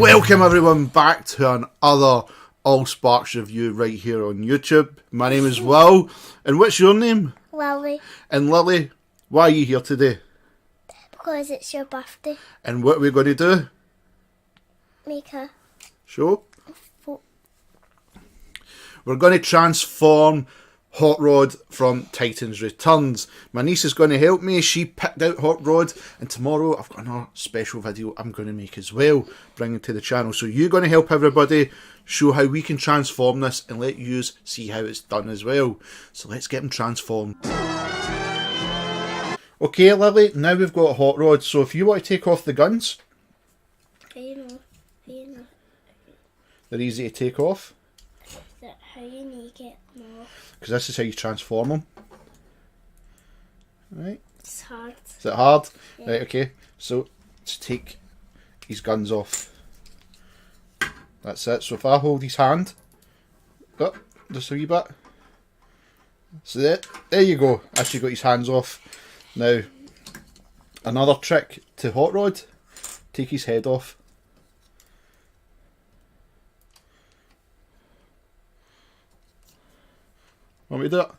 Welcome everyone back to another Allspark review right here on YouTube. My name is Will, and what's your name? Lily. And Lily, why are you here today? Because it's your birthday. And what are we going to do? Make a Show? fo- We're going to transform Hot Rod from Titan's Returns. My niece is going to help me. She picked out Hot Rod, and tomorrow I've got another special video I'm going to make as well, bring it to the channel. So you're going to help everybody show how we can transform this and let you see how it's done as well. So let's get them transformed. Okay, Lily, now we've got Hot Rod. So if you want to take off the guns, you know. they're easy to take off. That how you need to get them off. Because this is how you transform them. Right. It's hard. Is it hard? Yeah. Right, okay. So, let's take his guns off. That's it. So if I hold his hand, oh, just a wee bit. So there you go. Actually got his hands off. Now, another trick to Hot Rod. Take his head off. Want me to do it?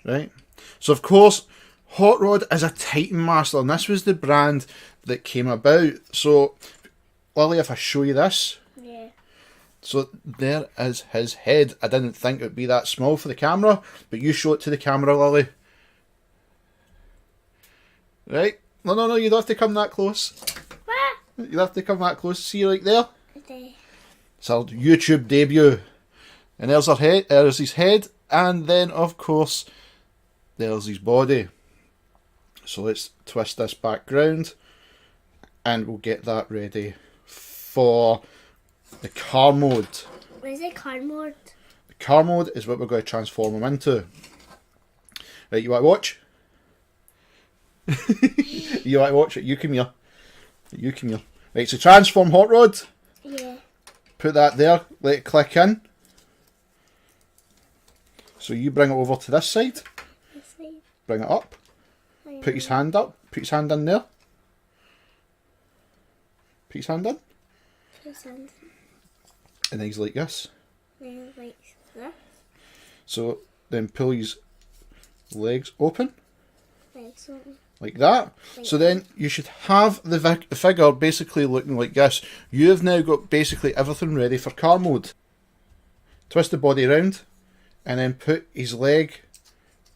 Right. So of course, Hot Rod is a Titan Master, and this was the brand that came about. So, Lily, if I show you this, Yeah. so there is his head. I didn't think it would be that small for the camera, but you show it to the camera, Lily. Right? No, you don't have to come that close. What? You have to come that close. See, right there? Okay. It's our YouTube debut. And there's our head, there's his head, and then of course there's his body. So let's twist this background and we'll get that ready for the car mode. What is it, car mode? The car mode is what we're going to transform him into. Right, you want to watch? You want to watch it? You come here. You come here. Right, so transform Hot Rod. Yeah. Put that there, let it click in. So you bring it over to this side, Let's see. bring it up, put his hand up, put his hand in there, put his hand in, and then he's like this. Then like this. So then pull his legs open, Like something. like that. So then you should have the figure basically looking like this. You have now got basically everything ready for car mode. Twist the body around. And then put his leg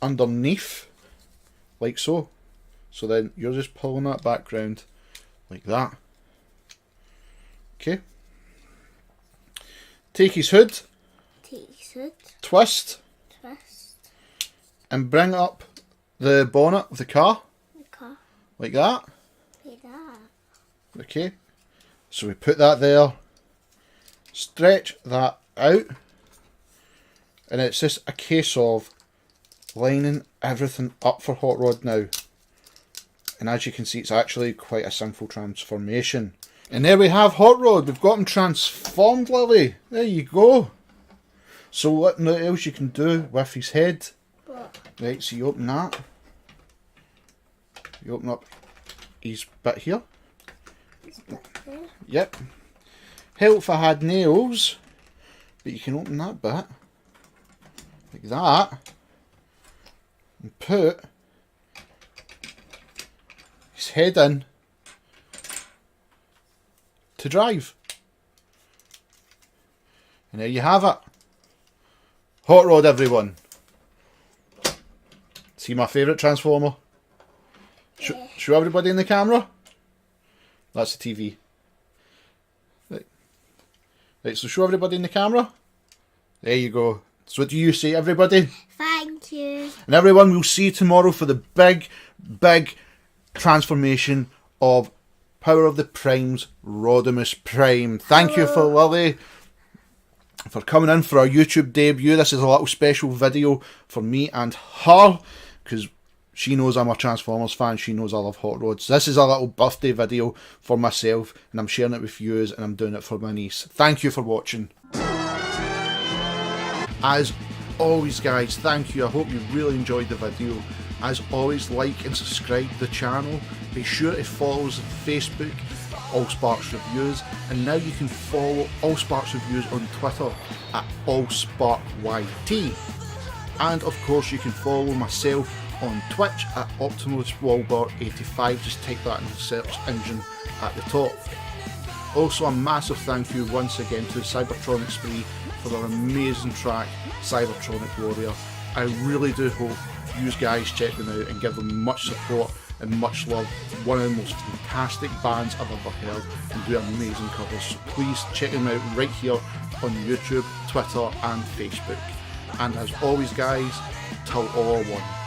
underneath, like so. So then you're just pulling that background like that. Okay. Take his hood, Take his hood. twist, and bring up the bonnet of the car, The car. like that. Like that. Okay. So we put that there, stretch that out. And it's just a case of lining everything up for Hot Rod now. And as you can see, it's actually quite a simple transformation. And there we have Hot Rod. We've got him transformed, Lily. There you go. So what else you can do with his head? What? Right, so you open that. You open up his bit here. It's back there. Yep. Hell if I had nails. But you can open that bit. Like that, and put his head in to drive. And there you have it. Hot Rod, everyone. See my favourite transformer? Yeah. Show everybody in the camera. That's the TV. Right, so show everybody in the camera. There you go. So what do you say, everybody? Thank you. And everyone, we'll see you tomorrow for the big transformation of Power of the Prime's Rodimus Prime. Thank you for Lily for coming in for our YouTube debut. This is a little special video for me and her, because she knows I'm a Transformers fan. She knows I love Hot Rods. This is a little birthday video for myself, and I'm sharing it with you, and I'm doing it for my niece. Thank you for watching. As always, guys, thank you. I hope you really enjoyed the video. As always, like and subscribe to the channel. Be sure to follow us on Facebook, Allspark Reviews, and now you can follow Allspark Reviews on Twitter at AllsparkYT. And of course you can follow myself on Twitch at Optimus85, just type that in the search engine at the top. Also a massive thank you once again to Cybertronic Spree for their amazing track Cybertronic Warrior. I really do hope you guys check them out and give them much support and much love. One of the most fantastic bands I've ever heard and do amazing covers. So please check them out right here on YouTube, Twitter and Facebook. And as always guys, till all are one.